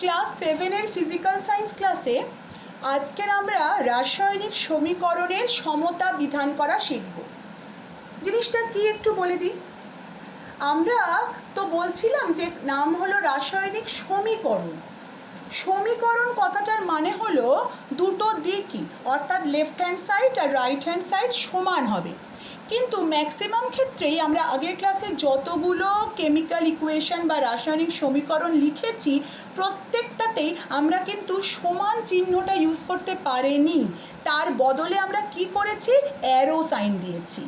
Class 7-এর physical science ক্লাসে আজকের আমরা রাসায়নিক সমীকরণের সমতা বিধান করা শিখব। জিনিসটা কি একটু বলে দিই। আমরা তো বলছিলাম যে নাম হলো রাসায়নিক সমীকরণ। সমীকরণ কথাটার মানে হলো দুটো দিকই, অর্থাৎ লেফট হ্যান্ড সাইড আর রাইট হ্যান্ড সাইড সমান হবে। কিন্তু ম্যাক্সিমাম ক্ষেত্রেই আমরা আগের ক্লাসে যতগুলো কেমিক্যাল ইকুয়েশন বা রাসায়নিক সমীকরণ লিখেছি প্রত্যেকটাতেই আমরা কিন্তু সমান চিহ্নটা ইউজ করতে পারিনি, তার বদলে আমরা কি করেছি, অ্যারো সাইন দিয়েছি।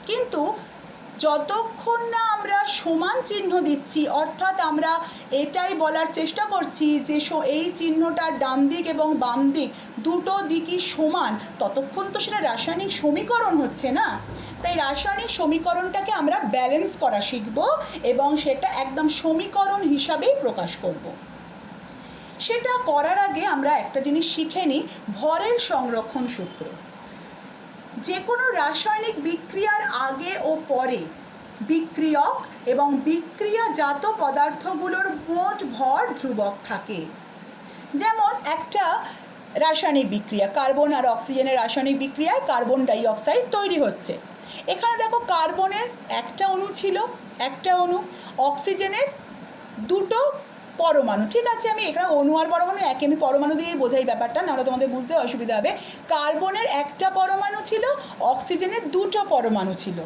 কিন্তু যতক্ষণ না আমরা সমান চিহ্ন দিচ্ছি, অর্থাৎ আমরা এটাই বলার চেষ্টা করছি যে এই চিহ্নটার ডান দিক এবং বাম দিক দুটো দিকই সমান, ততক্ষণ তো সেটা রাসায়নিক সমীকরণ হচ্ছে না। তাই রাসায়নিক সমীকরণটাকে আমরা ব্যালেন্স করা শিখব এবং সেটা একদম সমীকরণ হিসাবেই প্রকাশ করব। সেটা করার আগে আমরা একটা জিনিস শিখে নিই, ভরের সংরক্ষণ সূত্র। যে কোনো রাসায়নিক বিক্রিয়ার আগে ও পরে বিক্রিয়ক এবং বিক্রিয়াজাত পদার্থগুলোর মোট ভর ধ্রুবক থাকে। যেমন একটা রাসায়নিক বিক্রিয়া, কার্বন আর অক্সিজেনের রাসায়নিক বিক্রিয়ায় কার্বন ডাই অক্সাইড তৈরি হচ্ছে। এখানে দেখো কার্বনের একটা অণু ছিল, একটা অণু, অক্সিজেনের দুটো পরমাণু। ঠিক আছে, আমি এখানে অণু আর পরমাণু একে আমি পরমাণু দিয়েই বোঝাই ব্যাপারটা, নাহলে তোমাদের বুঝতে অসুবিধা হবে। কার্বনের একটা পরমাণু ছিল, অক্সিজেনের দুটো পরমাণু ছিল।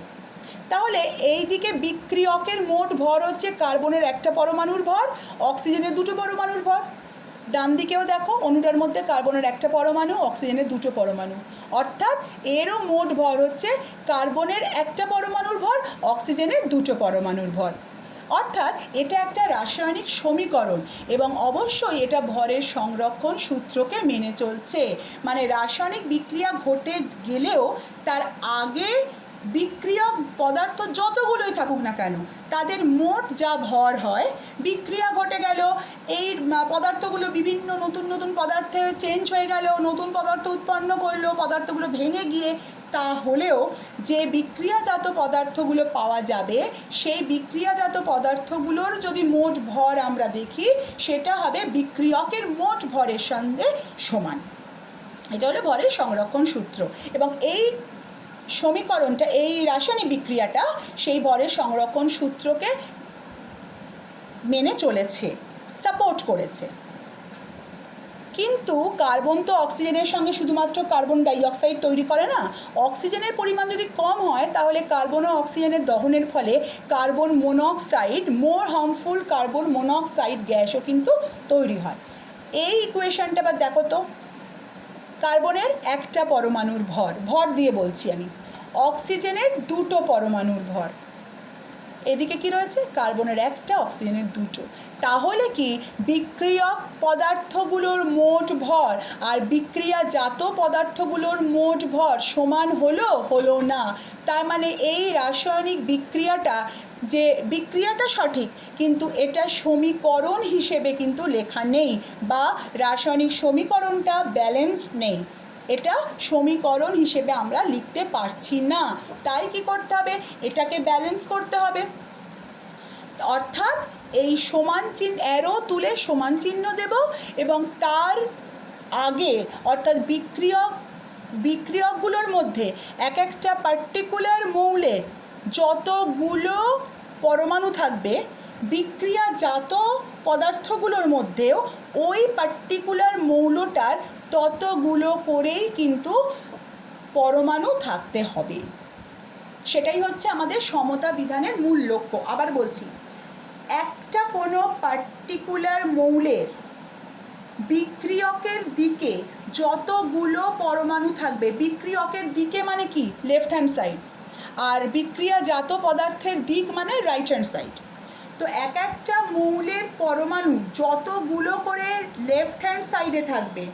তাহলে এই দিকে বিক্রিয়কের মোট ভর হচ্ছে কার্বনের একটা পরমাণুর ভর, অক্সিজেনের দুটো পরমাণুর ভর। ডান দিকেও দেখো অণুটার মধ্যে কার্বনের একটা পরমাণু, অক্সিজেনের দুটো পরমাণু, অর্থাৎ এরও মোট ভর হচ্ছে কার্বনের একটা পরমাণুর ভর, অক্সিজেনের দুটো পরমাণুর ভর। অর্থাৎ এটা একটা রাসায়নিক সমীকরণ এবং অবশ্যই এটা ভরের সংরক্ষণ সূত্রকে মেনে চলছে। মানে রাসায়নিক বিক্রিয়া ঘটে গেলেও তার আগে বিক্রিয়ক পদার্থ যতগুলোই থাকুক না কেন তাদের মোট যা ভর হয়, বিক্রিয়া ঘটে গেল, এই পদার্থগুলো বিভিন্ন নতুন নতুন পদার্থে চেঞ্জ হয়ে গেল, নতুন পদার্থ উৎপন্ন করলো, পদার্থগুলো ভেঙে গিয়ে তাহলেও যে বিক্রিয়াজাত পদার্থগুলো পাওয়া যাবে সেই বিক্রিয়াজাত পদার্থগুলোর যদি মোট ভর আমরা দেখি সেটা হবে বিক্রিয়কের মোট ভরের সঙ্গে সমান। এটা হলো ভরের সংরক্ষণ সূত্র এবং এই সমীকরণটা, এই রাসায়নিক বিক্রিয়াটা সেই ভরের সংরক্ষণ সূত্রকে মেনে চলেছে, সাপোর্ট করেছে। কিন্তু কার্বন তো অক্সিজেনের সঙ্গে শুধুমাত্র কার্বন ডাই অক্সাইড তৈরি করে না, অক্সিজেনের পরিমাণ যদি কম হয় তাহলে কার্বন ও অক্সিজেনের দহনের ফলে কার্বন মনোক্সাইড, মোর হার্মফুল কার্বন মনোক্সাইড গ্যাসও কিন্তু তৈরি হয়। এই ইকুয়েশনটা আবার দেখো তো, কার্বনের একটা পরমাণুর ভর, ভর দিয়ে বলছি আমি, অক্সিজেনের দুটো পরমাণুর ভর, এদিকে কি রয়েছে, কার্বনের একটা, অক্সিজেনের দুটো। তাহলে কি বিক্রিয়ক পদার্থগুলোর মোট ভর আর বিক্রিয়াজাত পদার্থগুলোর মোট ভর সমান হলো, হলো না। তার মানে এই রাসায়নিক বিক্রিয়াটা, যে বিক্রিয়াটা সঠিক কিন্তু এটা সমীকরণ হিসেবে কিন্তু লেখা নেই, বা রাসায়নিক সমীকরণটা ব্যালেন্সড নেই, এটা সমীকরণ হিসেবে আমরা লিখতে পারছি না। তাই কি করতে হবে, এটাকে ব্যালেন্স করতে হবে। অর্থাৎ এই সমান চিহ্ন, অ্যারো তুলে সমান চিহ্ন দেব এবং তার আগে অর্থাৎ বিক্রিয়কগুলোর মধ্যে এক একটা পার্টিকুলার মৌলের যতগুলো পরমাণু থাকবে, বিক্রিয়াজাত পদার্থগুলোর মধ্যেও ওই পার্টিকুলার মৌলটার ততগুলো করেই কিন্তু পরমাণু থাকতে হবে। সেটাই হচ্ছে আমাদের সমতা বিধানের মূল লক্ষ্য। আবার বলছি, একটা কোনো পার্টিকুলার মৌলের বিক্রিয়কের দিকে যতগুলো পরমাণু থাকবে, বিক্রিয়কের দিকে মানে কি, লেফট হ্যান্ড সাইড, আর বিক্রিয়াজাত পদার্থের দিক মানে রাইট হ্যান্ড সাইড। তো এক একটা মৌলের পরমাণু যতগুলো করে লেফট হ্যান্ড সাইডে থাকবে,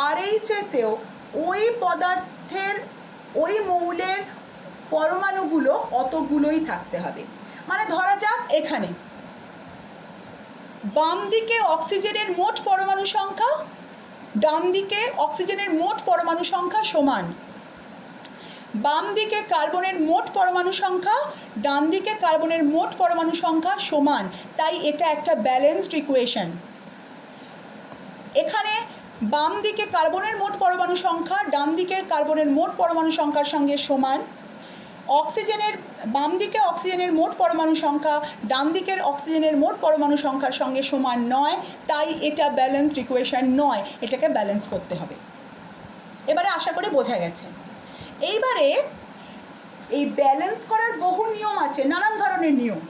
আরএইচএসেও ওই পদার্থের, ওই মৌলের পরমাণুগুলো অতগুলোই থাকতে হবে। মানে ধরা যাক এখানে বাম দিকে অক্সিজেনের মোট পরমাণু সংখ্যা, ডান দিকে অক্সিজেনের মোট পরমাণু সংখ্যা সমান, বাম দিকে কার্বনের মোট পরমাণু সংখ্যা ডান দিকে কার্বনের মোট পরমাণু সংখ্যা সমান, তাই এটা একটা ব্যালেন্সড ইকুয়েশন। এখানে বাম দিকে কার্বনের মোট পরমাণু সংখ্যা ডান দিকের কার্বনের মোট পরমাণু সংখ্যার সঙ্গে সমান। অক্সিজেনের বাম দিকে অক্সিজেনের মোট পরমাণু সংখ্যা ডান দিকের অক্সিজেনের মোট পরমাণু সংখ্যার সঙ্গে সমান নয়, তাই এটা ব্যালেন্সড ইকুয়েশন নয়, এটাকে ব্যালেন্স করতে হবে। এবারে আশা করি বোঝা গেছে। এইবারে এই ব্যালেন্স করার বহু নিয়ম আছে, নানান ধরনের নিয়ম।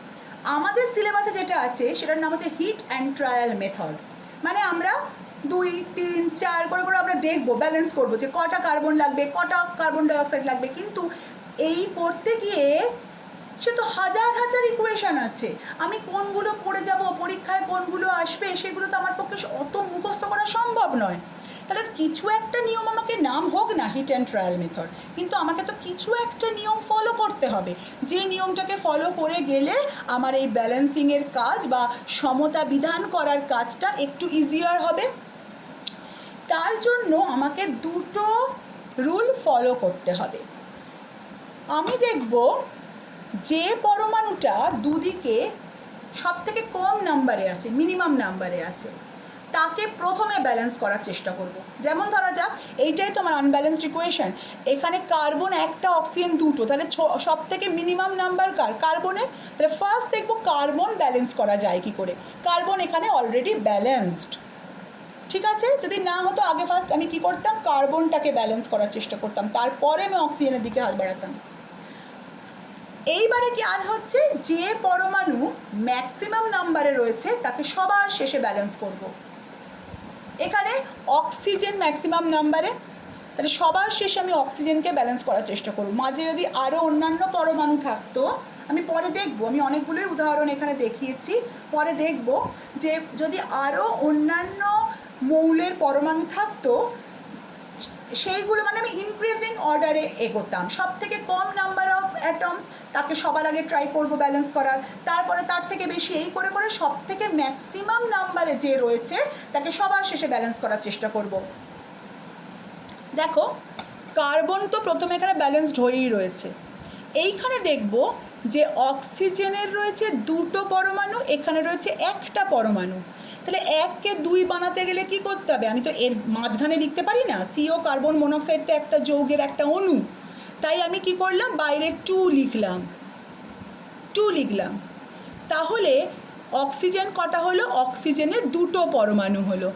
আমাদের সিলেবাসে যেটা আছে সেটার নাম হচ্ছে হিট অ্যান্ড ট্রায়াল মেথড। মানে আমরা 2, 3, 4 করে করে আমরা দেখবো, ব্যালেন্স করবো যে কটা কার্বন লাগবে, কটা কার্বন ডাইঅক্সাইড লাগবে। কিন্তু এই করতে গিয়ে সে তো হাজার হাজার ইকুয়েশন আছে, আমি কোনগুলো পড়ে যাব, পরীক্ষায় কোনগুলো আসবে, সেগুলো তো আমার পক্ষে অত মুখস্থ করা সম্ভব নয়। তাহলে কিছু একটা নিয়ম, আমাকে নাম হোক না হিট অ্যান্ড ট্রায়াল মেথড, কিন্তু আমাকে তো কিছু একটা নিয়ম ফলো করতে হবে। যে নিয়মটাকে ফলো করে গেলে আমার এই ব্যালেন্সিংয়ের কাজ বা সমতা বিধান করার কাজটা একটু ইজিয়ার হবে। তার জন্য আমাকে দুটো রুল ফলো করতে হবে। আমি দেখব যে পরমাণুটা দুদিকে সব থেকে কম নাম্বারে আছে, মিনিমাম নাম্বারে আছে, তাকে প্রথমে ব্যালেন্স করার চেষ্টা করব। যেমন ধরা যাক এইটাই তো আমার আনব্যালেন্সড ইকুয়েশন, এখানে কার্বন একটা, অক্সিজেন দুটো, তাহলে সব থেকে মিনিমাম নাম্বার কার্বনের। তাহলে ফার্স্ট দেখব কার্বন ব্যালেন্স করা যায় কি করে। কার্বন এখানে অলরেডি ব্যালেন্সড, ঠিক আছে। যদি না হতো আগে ফার্স্ট আমি কি করতাম, কার্বনটাকে ব্যালেন্স করার চেষ্টা করতাম, তারপরে আমি অক্সিজেনের দিকে হাত বাড়াতাম। এইবারে কি আর হচ্ছে, যে পরমাণু ম্যাক্সিমাম নাম্বারে রয়েছে তাকে সবার শেষে ব্যালেন্স করব। এখানে অক্সিজেন ম্যাক্সিমাম নাম্বারে, তাহলে সবার শেষে আমি অক্সিজেনকে ব্যালেন্স করার চেষ্টা করব। মাঝে যদি আরও অন্যান্য পরমাণু থাকতো, আমি পরে দেখব, আমি অনেকগুলোই উদাহরণ এখানে দেখিয়েছি, পরে দেখব যে যদি আরও অন্যান্য মৌলের পরমাণু থাকতো, সেইগুলো মানে আমি ইনক্রিজিং অর্ডারে এগোতাম। সব থেকে কম নাম্বার অফ অ্যাটমস তাকে সবার আগে ট্রাই করব ব্যালেন্স করার, তারপরে তার থেকে বেশি, এই করে করে সব থেকে ম্যাক্সিমাম নাম্বারে যে রয়েছে তাকে সবার শেষে ব্যালেন্স করার চেষ্টা করব। দেখো কার্বন তো প্রথমে এখানে ব্যালেন্সড হয়েই রয়েছে। এইখানে দেখব যে অক্সিজেনের রয়েছে দুটো পরমাণু, এখানে রয়েছে একটা পরমাণু। তাহলে 1কে 2 বানাতে গেলে কি করতে হবে, আমি তো এর মাঝখানে লিখতে পারি না, CO কার্বন মনোক্সাইড তো একটা যৌগের একটা অণু, তাই আমি কি করলাম, বাইরে 2 লিখলাম। তাহলে অক্সিজেন কটা হলো, অক্সিজেনের দুটো পরমাণু হলো।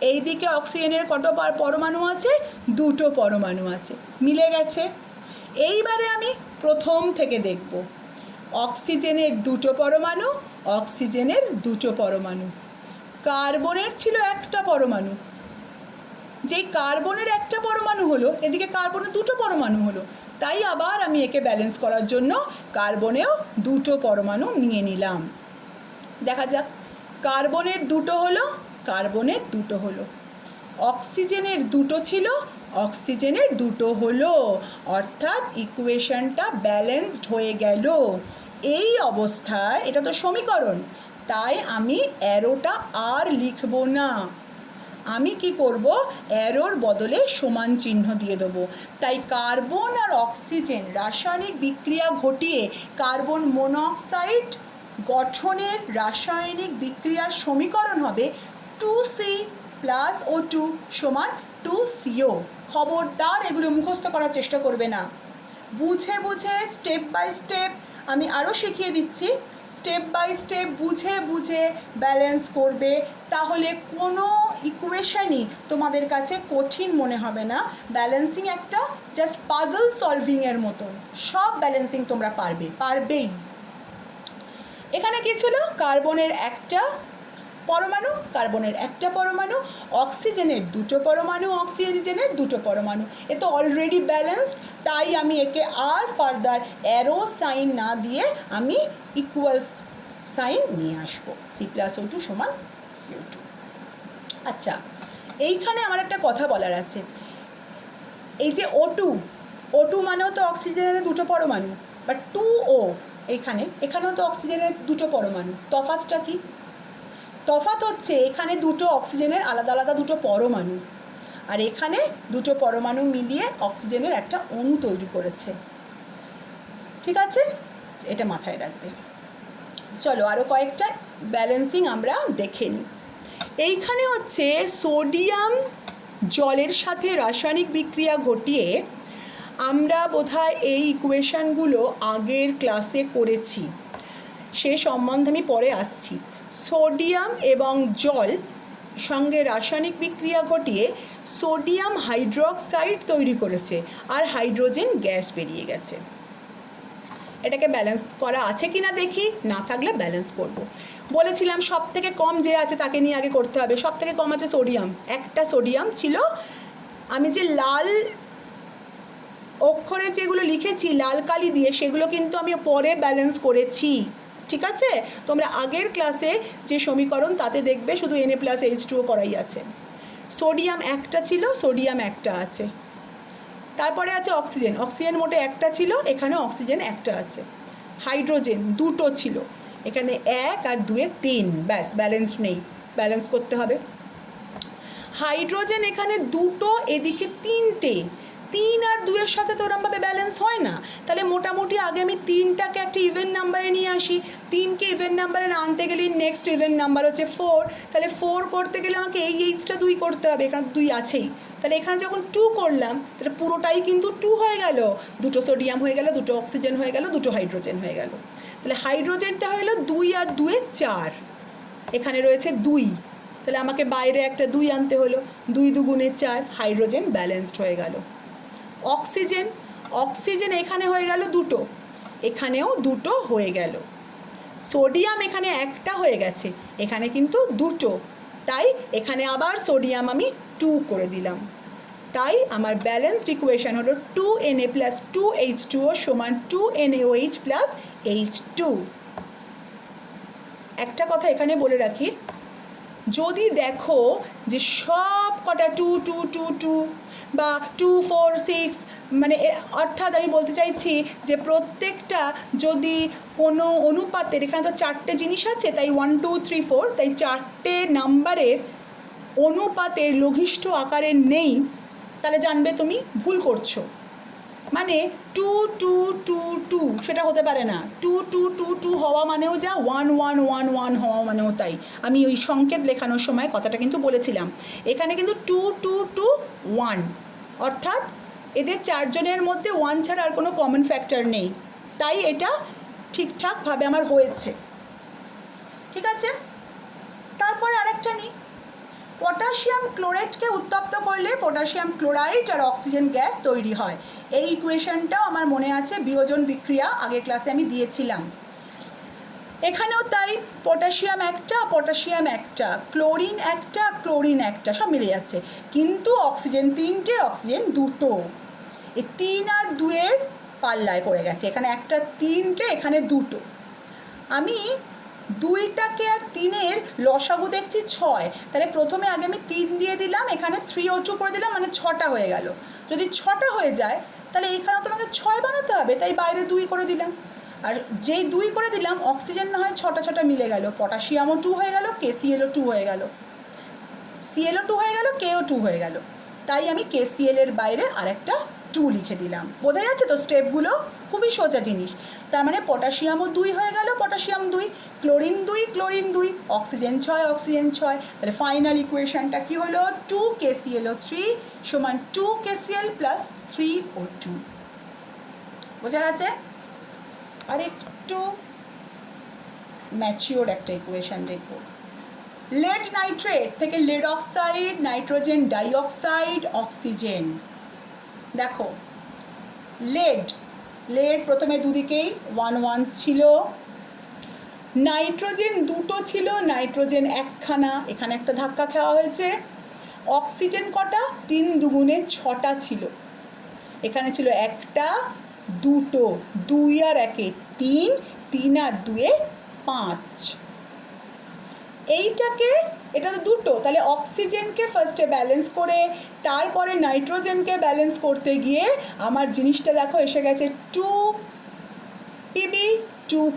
এই দিকে অক্সিজেনের কত পরমাণু আছে, দুটো পরমাণু আছে, মিলে গেছে। এইবারে আমি প্রথম থেকে দেখব, অক্সিজেনের দুটো পরমাণু, অক্সিজেনের দুটো পরমাণু। কার্বনের ছিল একটা পরমাণু, যেই কার্বনের একটা পরমাণু হলো, এদিকে কার্বনের দুটো পরমাণু হলো, তাই আবার আমি একে ব্যালেন্স করার জন্য কার্বনেও দুটো পরমাণু নিয়ে নিলাম। দেখা যাক, কার্বনের দুটো হলো, কার্বনের দুটো হলো, অক্সিজেনের দুটো ছিল, অক্সিজেনের দুটো হলো, অর্থাৎ ইকুয়েশনটা ব্যালেন্সড হয়ে গেল। এই অবস্থায় এটা তো সমীকরণ, তাই আমি অ্যারোটা আর লিখব না, আমি কি করব, অ্যারোর বদলে সমান চিহ্ন দিয়ে দেবো। তাই কার্বন আর অক্সিজেন রাসায়নিক বিক্রিয়া ঘটিয়ে কার্বন মনোক্সাইড গঠনের রাসায়নিক বিক্রিয়ার সমীকরণ হবে 2C + O2 = 2CO। খবরদার এগুলো মুখস্থ করার চেষ্টা করবে না, বুঝে বুঝে স্টেপ বাই স্টেপ আমি আরও শিখিয়ে দিচ্ছি, স্টেপ বাই স্টেপ বুঝে বুঝে ব্যালেন্স করবে, তাহলে কোনো ইকুয়েশনই তোমাদের কাছে কঠিন মনে হবে না। ব্যালেন্সিং একটা জাস্ট পাজল সলভিংয়ের মতন, সব ব্যালেন্সিং তোমরা পারবেই। এখানে কি ছিল, কার্বনের একটা পরমাণু, কার্বনের একটা পরমাণু, অক্সিজেনের দুটো পরমাণু, অক্সিজেনের দুটো পরমাণু, এ তো অলরেডি ব্যালেন্সড, তাই আমি একে আর ফার্দার অ্যারো সাইন না দিয়ে আমি ইকুয়ালস সাইন নিয়ে আসবো, C + O2 = CO2। আচ্ছা, এইখানে আমার একটা কথা বলার আছে, এই যে O2 মানেও তো অক্সিজেনের দুটো পরমাণু, বাট 2O এখানেও তো অক্সিজেনের দুটো পরমাণু, তফাৎটা কি? তফাৎ হচ্ছে এখানে দুটো অক্সিজেনের আলাদা আলাদা দুটো পরমাণু, আর এখানে দুটো পরমাণু মিলিয়ে অক্সিজেনের একটা অণু তৈরি করেছে। ঠিক আছে, এটা মাথায় রাখবে। চলো আরও কয়েকটা ব্যালেন্সিং আমরা দেখে নিই। এইখানে হচ্ছে সোডিয়াম জলের সাথে রাসায়নিক বিক্রিয়া ঘটিয়ে আমরা বোধহয় এই ইকুয়েশনগুলো আগের ক্লাসে করেছি, সে সম্বন্ধে আমি পরে আসছি। সোডিয়াম এবং জল সঙ্গে রাসায়নিক বিক্রিয়া ঘটিয়ে সোডিয়াম হাইড্রোক্সাইড তৈরি করেছে আর হাইড্রোজেন গ্যাস বেরিয়ে গেছে। এটাকে ব্যালেন্স করা আছে কি না দেখি, না থাকলে ব্যালেন্স করব। বলেছিলাম সব থেকে কম যে আছে তাকে নিয়ে আগে করতে হবে। সব থেকে কম আছে সোডিয়াম, একটা সোডিয়াম ছিল। আমি যে লাল অক্ষরে যেগুলো লিখেছি লাল কালি দিয়ে, সেগুলো কিন্তু আমি পরে ব্যালেন্স করেছি। ঠিক আছে, তোমরা আগের ক্লাসে যে সমীকরণ তাতে দেখবে শুধু Na+H2O করাই আছে। সোডিয়াম একটা ছিল, সোডিয়াম একটা আছে। তারপরে আছে অক্সিজেন, অক্সিজেন মোটে একটা ছিল, এখানে অক্সিজেন একটা আছে। হাইড্রোজেন দুটো ছিল, এখানে 1 আর 2 3, ব্যাস ব্যালেন্সড নেই, ব্যালেন্স করতে হবে। হাইড্রোজেন এখানে দুটো, এদিকে তিনটে, 3 আর 2 এর সাথে তো ওরমভাবে ব্যালেন্স হয় না। তাহলে মোটামুটি আগে আমি 3টাকে একটা ইভেন নাম্বারে নিয়ে আসি। 3কে ইভেন নাম্বারে না আনতে গেলে নেক্সট ইভেন নাম্বার হচ্ছে 4। তাহলে 4 করতে গেলে আমাকে এই এইচটা 2 করতে হবে, এখানে 2 আছেই। তাহলে এখানে যখন 2 করলাম তাহলে পুরোটাই কিন্তু 2 হয়ে গেল। দুটো সোডিয়াম হয়ে গেল, দুটো অক্সিজেন হয়ে গেল, দুটো হাইড্রোজেন হয়ে গেল। তাহলে হাইড্রোজেনটা হলো 2 আর 2 4, এখানে রয়েছে 2, তাহলে আমাকে বাইরে একটা 2 আনতে হলো। 2 2 4, হাইড্রোজেন ব্যালেন্সড হয়ে গেল। অক্সিজেন, অক্সিজেন এখানে হয়ে গেল দুটো, এখানেও দুটো হয়ে গেল। সোডিয়াম এখানে একটা হয়ে গেছে, এখানে কিন্তু দুটো, তাই এখানে আবার সোডিয়াম আমি 2 করে দিলাম। তাই আমার ব্যালেন্সড ইকুয়েশন হলো 2Na+2H2O সমান 2NaOH plus H2। একটা কথা এখানে বলে রাখি, যদি দেখো যে সব কটা 2 2 2 2 বা 2 4 6, মানে অর্থাৎ আমি বলতে চাইছি যে প্রত্যেকটা যদি কোনো অনুপাতের, এখানে তো 4টে জিনিস আছে, তাই 1 2 3 4, তাই 4টে নাম্বারের অনুপাতের লঘিষ্ঠ আকারে নেই, তাহলে জানবে তুমি ভুল করছো। মানে 2 2 2 2 সেটা হতে পারে না। 2 2 2 2 হওয়া মানেও যা, 1 1 1 1 হওয়া মানেও তাই। আমি ওই সংকেত লেখানোর সময় কথাটা কিন্তু বলেছিলাম। এখানে কিন্তু 2 2 2 1, অর্থাৎ এদের 4 জনের মধ্যে 1 ছাড়া আর কোনো কমন ফ্যাক্টর নেই, তাই এটা ঠিকঠাকভাবে আমার হয়েছে। ঠিক আছে, তারপরে আরেকটা নিই। পটাশিয়াম ক্লোরাইডকে উত্তপ্ত করলে পটাশিয়াম ক্লোরাইড আর অক্সিজেন গ্যাস তৈরি হয়। এই ইকুয়েশনটাও আমার মনে আছে, বিয়োজন বিক্রিয়া আগের ক্লাসে আমি দিয়েছিলাম। এখানেও তাই, পটাশিয়াম একটা, পটাশিয়াম একটা, ক্লোরিন একটা, ক্লোরিন একটা, সব মিলে যাচ্ছে। কিন্তু অক্সিজেন 3টে, অক্সিজেন 2টো। এই 3 আর 2 এর পাল্লায় পড়ে গেছে, এখানে একটা 3টে, এখানে 2টো। আমি 2টাকে আর 3-এর লসাগু দেখছি 6, তাহলে প্রথমে আগে আমি 3 দিয়ে দিলাম, এখানে 3O2 করে দিলাম, মানে 6টা হয়ে গেল। যদি 6টা হয়ে যায় তাহলে এইখানেও তোমাকে 6 বানাতে হবে, তাই বাইরে 2 করে দিলাম। আর যেই 2 করে দিলাম, অক্সিজেন না হয় 6টা 6টা মিলে গেল, পটাশিয়ামও 2 হয়ে গেল, KClও 2 হয়ে গেল, Clও 2 হয়ে গেল, Kও 2 হয়ে গেল। তাই আমি KCl এর বাইরে আরেকটা 2 লিখে দিলাম। বোঝা যাচ্ছে তো স্টেপগুলো? খুবই সোজা জিনিস। তার মানে পটাশিয়ামও 2 হয়ে গেল, potassium 2, chlorine 2, chlorine 2, oxygen 6, oxygen 6। তাহলে ফাইনাল ইকুয়েশনটা কি হলো? 2KClO3 সমান 2KCl প্লাস 3O2। বোঝা গেছে? আর একটু ম্যাচিওর একটা ইকুয়েশন দেখব। লেড নাইট্রেট থেকে lead oxide, nitrogen dioxide, oxygen. দেখো লেড, লেড প্রথমে দুদিকেই 1 1 ছিল। নাইট্রোজেন 2টো ছিল, নাইট্রোজেন একখানা, এখানে একটা ধাক্কা খাওয়া হয়েছে। অক্সিজেন কটা? 3 2 6টা ছিল, এখানে ছিল একটা, 2টো, 2 আর 1 3, 3 আর 2 5। এইটাকে, এটা তো 2টো, তাহলে অক্সিজেনকে ফার্স্টে ব্যালেন্স করে তারপরে নাইট্রোজেনকে ব্যালেন্স করতে গিয়ে আমার জিনিসটা দেখো এসে গেছে 2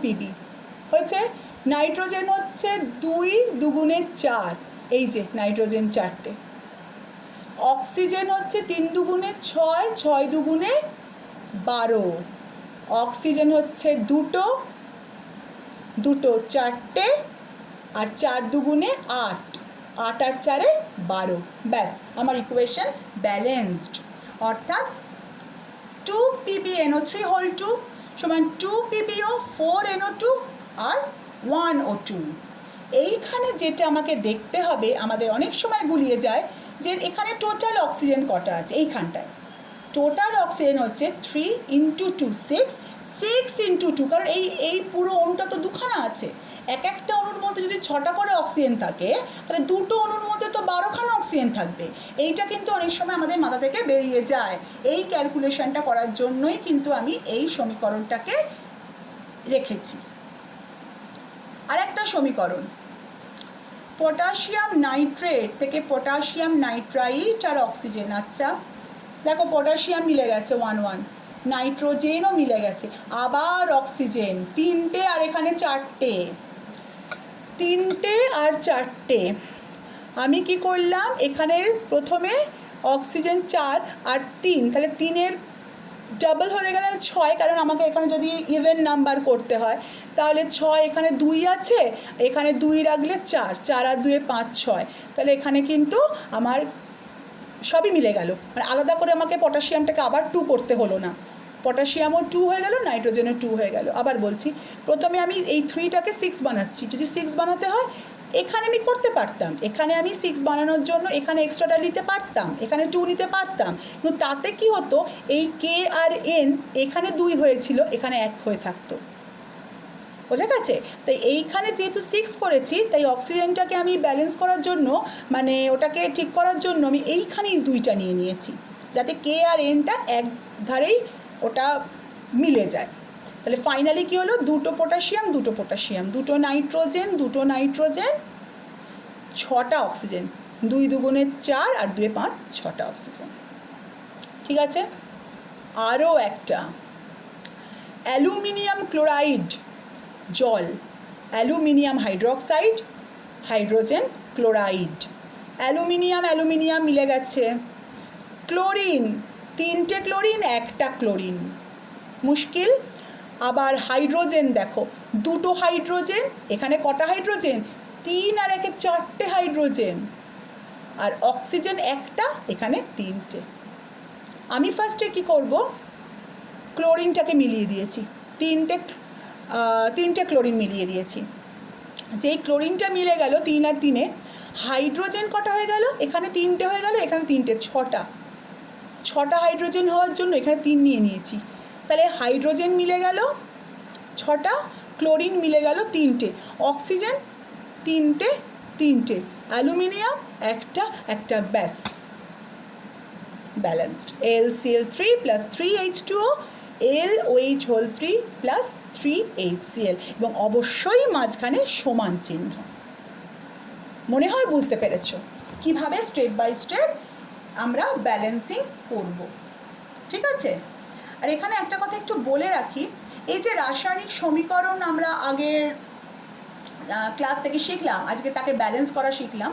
PB হয়েছে। নাইট্রোজেন হচ্ছে 2 2 4, এই যে নাইট্রোজেন 4টে। অক্সিজেন হচ্ছে 3 দুগুণে 6, 6 দুগুণে 12, অক্সিজেন হচ্ছে দুটো, দুটো 4টে, আর 4 দুগুণে 8, 8 আর 4-এ 12, ব্যাস আমার ইকুয়েশন ব্যালেন্সড। অর্থাৎ 2 PbNO3 হোল 2 সমান 2 PbO 4NO2 আর 1O2। এইখানে যেটা আমাকে দেখতে হবে, আমাদের অনেক সময় গুলিয়ে যায় যে এখানে টোটাল অক্সিজেন কটা আছে। এইখানটায় টোটাল অক্সিজেন হচ্ছে 3 × 2 6, 6 × 2, কারণ এই পুরো অণুটা তো দুখানা আছে। এক একটা অণুর মধ্যে যদি 6টা করে অক্সিজেন থাকে, তাহলে দুটো অণুর মধ্যে তো 12খানা অক্সিজেন থাকবে। এইটা কিন্তু অনেক সময় আমাদের মাথা থেকে বেরিয়ে যায়। এই ক্যালকুলেশনটা করার জন্যই কিন্তু আমি এই সমীকরণটাকে রেখেছি। আর একটা সমীকরণ, পটাশিয়াম নাইট্রেট থেকে পটাশিয়াম নাইট্রাইট আর অক্সিজেন। আচ্ছা দেখো, পটাশিয়াম মিলে গেছে 1 1, নাইট্রোজেনও মিলে গেছে, আবার অক্সিজেন 3টে আর এখানে 4টে, 3টে আর 4টে। আমি কি করলাম, এখানে প্রথমে অক্সিজেন 4 আর 3, তাহলে 3-এর ডাবল হয়ে গেলে 6, কারণ আমাকে এখানে যদি ইভেন নাম্বার করতে হয় তাহলে 6, এখানে 2 আছে, এখানে 2 রাখলে 4, 4 আর 2-এ 5, 6, তাহলে এখানে কিন্তু আমার সবই মিলে গেল। মানে আলাদা করে আমাকে পটাশিয়ামটাকে আবার 2 করতে হলো না, পটাশিয়ামও 2 হয়ে গেল, নাইট্রোজেনও 2 হয়ে গেল। আবার বলছি, প্রথমে আমি এই 3টাকে 6 বানাচ্ছি। যদি 6 বানাতে হয় এখানে আমি করতে পারতাম, এখানে আমি 6 বানানোর জন্য এখানে এক্সট্রাটা নিতে পারতাম, এখানে 2 নিতে পারতাম, কিন্তু তাতে কি হতো, এই কে আর এন এখানে 2 হয়েছিল, এখানে 1 হয়ে থাকতো। বোঝা গেছে? তাই এইখানে যেহেতু 6 করেছি, তাই অক্সিজেনটাকে আমি ব্যালেন্স করার জন্য, মানে ওটাকে ঠিক করার জন্য আমি এইখানেই 2টা নিয়ে নিয়েছি, যাতে কে আর এনটা এক ধারেই ওটা মিলে যায়। তাহলে ফাইনালি কী হলো, 2টো পটাশিয়াম, 2টো পটাশিয়াম, 2টো নাইট্রোজেন, 2টো নাইট্রোজেন, 6টা অক্সিজেন, 2 দুগুণে 4 আর 2-এ 5, 6টা অক্সিজেন। ঠিক আছে? আরও একটা, অ্যালুমিনিয়াম ক্লোরাইড জল, aluminium hydroxide, hydrogen chloride, aluminium aluminium মিলে গেছে, ক্লোরিন 3টে ক্লোরিন, 1টা ক্লোরিন, মুশকিল। আবার হাইড্রোজেন দেখো, 2টো হাইড্রোজেন, এখানে কটা হাইড্রোজেন, 3 আর 1-এ 4টে হাইড্রোজেন, আর অক্সিজেন 1টা, এখানে 3টে। আমি ফার্স্টে কি করব, ক্লোরিনটাকে মিলিয়ে দিয়েছি, 3টে ক্লোরিন মিলিয়ে দিয়েছি। যেই ক্লোরিনটা মিলে গেল 3 আর 3-এ, হাইড্রোজেন কটা হয়ে গেল, এখানে 3টে হয়ে গেল, এখানে 3টে, 6টা হাইড্রোজেন হওয়ার জন্য এখানে 3 নিয়ে নিয়েছি। তাহলে হাইড্রোজেন মিলে গেল 6টা, ক্লোরিন মিলে গেল 3টে, অক্সিজেন 3টে, অ্যালুমিনিয়াম একটা, ব্যাস balanced. LCl3 + 3H2O, LOH whole 3 + 3HCl, এবং অবশ্যই মাঝখানে সমান চিহ্ন। মনে হয় বুঝতে পেরেছো কিভাবে স্টেপ বাই স্টেপ আমরা ব্যালেন্সিং করব। ঠিক আছে? আর এখানে একটা কথা একটু বলে রাখি, এই যে রাসায়নিক সমীকরণ আমরা আগের ক্লাস থেকে শিখলাম, আজকে তাকে ব্যালেন্স করা শিখলাম।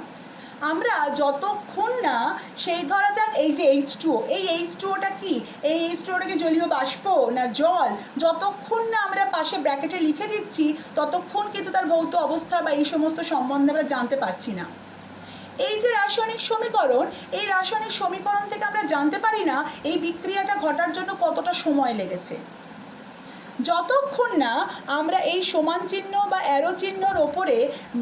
আমরা যতক্ষণ না সেই, ধরা যাক এই যে H2O, এই H2Oটা কি, এই H2Oটা কি জলীয় বাষ্প না জল, যতক্ষণ না আমরা পাশে ব্র্যাকেটে লিখে দিচ্ছি ততক্ষণ কিন্তু তার ভৌত অবস্থা বা এই সমস্ত সম্বন্ধে আমরা জানতে পারছি না। এই যে রাসায়নিক সমীকরণ, এই রাসায়নিক সমীকরণ থেকে আমরা জানতে পারি না এই বিক্রিয়াটা ঘটার জন্য কতটা সময় লেগেছে। যতক্ষণ না আমরা এই সমান চিহ্ন বা অ্যারো চিহ্নর ওপরে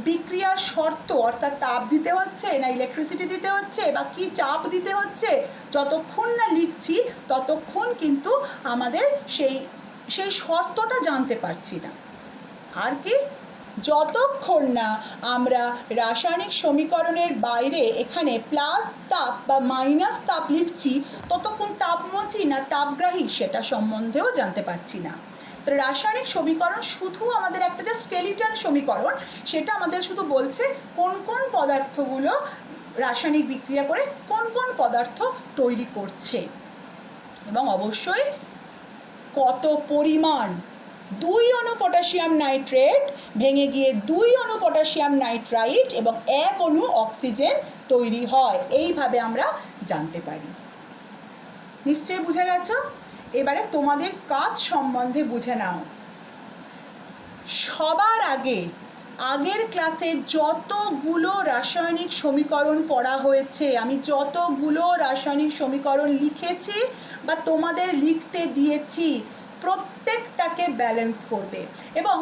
বিক্রিয়ার শর্ত, অর্থাৎ তাপ দিতে হচ্ছে না ইলেকট্রিসিটি দিতে হচ্ছে বা কি চাপ দিতে হচ্ছে, যতক্ষণ না লিখছি ততক্ষণ কিন্তু আমাদের সেই শর্তটা জানতে পারছি না। আর কি, যতক্ষণ না আমরা রাসায়নিক সমীকরণের বাইরে এখানে প্লাস তাপ বা মাইনাস তাপ লিখছি ততক্ষণ তাপমোচী না তাপগ্রাহী সেটা সম্বন্ধেও জানতে পারছি না। তো রাসায়নিক সমীকরণ শুধু আমাদের একটা যে স্কেলিটন সমীকরণ, সেটা আমাদের শুধু বলছে কোন কোন পদার্থগুলো রাসায়নিক বিক্রিয়া করে কোন কোন পদার্থ তৈরি করছে, এবং অবশ্যই কত পরিমাণ 2 অণু পটাশিয়াম নাইট্রেট ভেঙে গিয়ে 2 অণু পটাশিয়াম নাইট্রাইট এবং 1 অণু অক্সিজেন তৈরি হয়। এইভাবে আমরা জানতে পারি। নিশ্চয়ই বুঝে গেছো? এবারে তোমাদের কাজ সম্বন্ধে বুঝে নাও। সবার আগের ক্লাসে যতগুলো রাসায়নিক সমীকরণ পড়া হয়েছে, আমি যতগুলো রাসায়নিক সমীকরণ লিখেছি বা তোমাদের লিখতে দিয়েছি, প্রত্যেকটাকে ব্যালেন্স করবে। এবং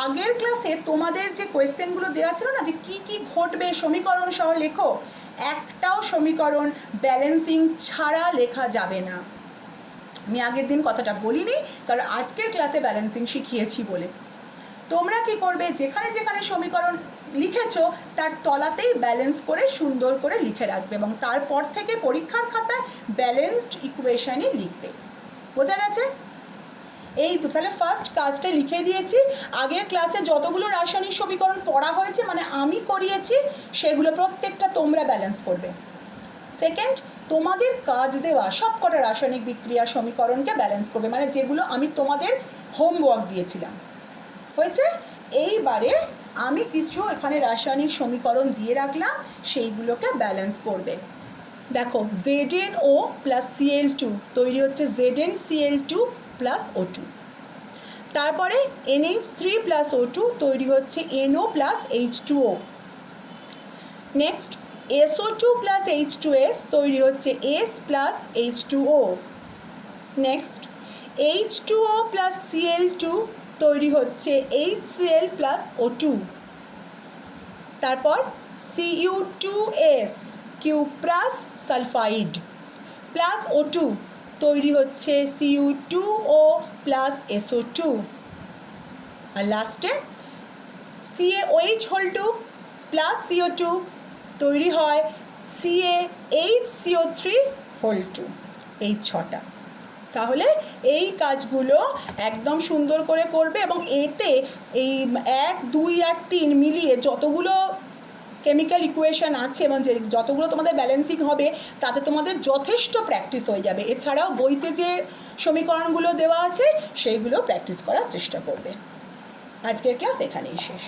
আগের ক্লাসে তোমাদের যে কোয়েশ্চেনগুলো দেওয়া ছিল না, যে কি কি ঘটবে সমীকরণ সহ লেখো, একটাও সমীকরণ ব্যালেন্সিং ছাড়া লেখা যাবে না। আমি আগের দিন কথাটা বলিনি, কারণ আজকের ক্লাসে ব্যালেন্সিং শিখিয়েছি বলে। তোমরা কি করবে, যেখানে যেখানে সমীকরণ লিখেছো তার তলাতেই ব্যালেন্স করে সুন্দর করে লিখে রাখবে এবং তারপর থেকে পরীক্ষার খাতায় ব্যালেন্সড ইকুয়েশনই লিখবে। বোঝা গেছে? এই তো, তাহলে ফার্স্ট কাজটা লিখে দিয়েছি। আগের ক্লাসে যতগুলো রাসায়নিক সমীকরণ পড়া হয়েছে, মানে আমি করিয়েছি, সেগুলো প্রত্যেকটা তোমরা ব্যালেন্স করবে। সেকেন্ড, তোমাদের কাজ দেওয়া সবকটা রাসায়নিক বিক্রিয়ার সমীকরণকে ব্যালেন্স করবে, মানে যেগুলো আমি তোমাদের হোমওয়ার্ক দিয়েছিলাম। হয়েছে? এইবারে আমি কিছু এখানে রাসায়নিক সমীকরণ দিয়ে রাখলাম, সেইগুলোকে ব্যালেন্স করবে। দেখো, ZnO প্লাস Cl2 তৈরি হচ্ছে ZnCl2 প্লাস O2। তারপরে NH3 প্লাস O2 তৈরি হচ্ছে NO plus H2O। Next SO2 plus H2S তৈরি হচ্ছে S plus H2O। Next H2O plus Cl2 তৈরি হচ্ছে HCl প্লাস O2। তারপর Cu2S cuprous sulphide plus O2 তৈরি হচ্ছে Cu2O প্লাস SO2। আর লাস্টে CaOH2 প্লাস CO2 তৈরি হয় CaHCO3(2)। এই 6টা। তাহলে এই কাজগুলো একদম সুন্দর করে করবে এবং এতে এই 1, 2 আর 3 মিলিয়ে যতগুলো কেমিক্যাল ইকুয়েশন আছে এবং যে যতগুলো তোমাদের ব্যালেন্সিং হবে, তাতে তোমাদের যথেষ্ট প্র্যাকটিস হয়ে যাবে। এছাড়াও বইতে যে সমীকরণগুলো দেওয়া আছে সেইগুলো প্র্যাকটিস করার চেষ্টা করবে। আজকের ক্লাস এখানেই শেষ।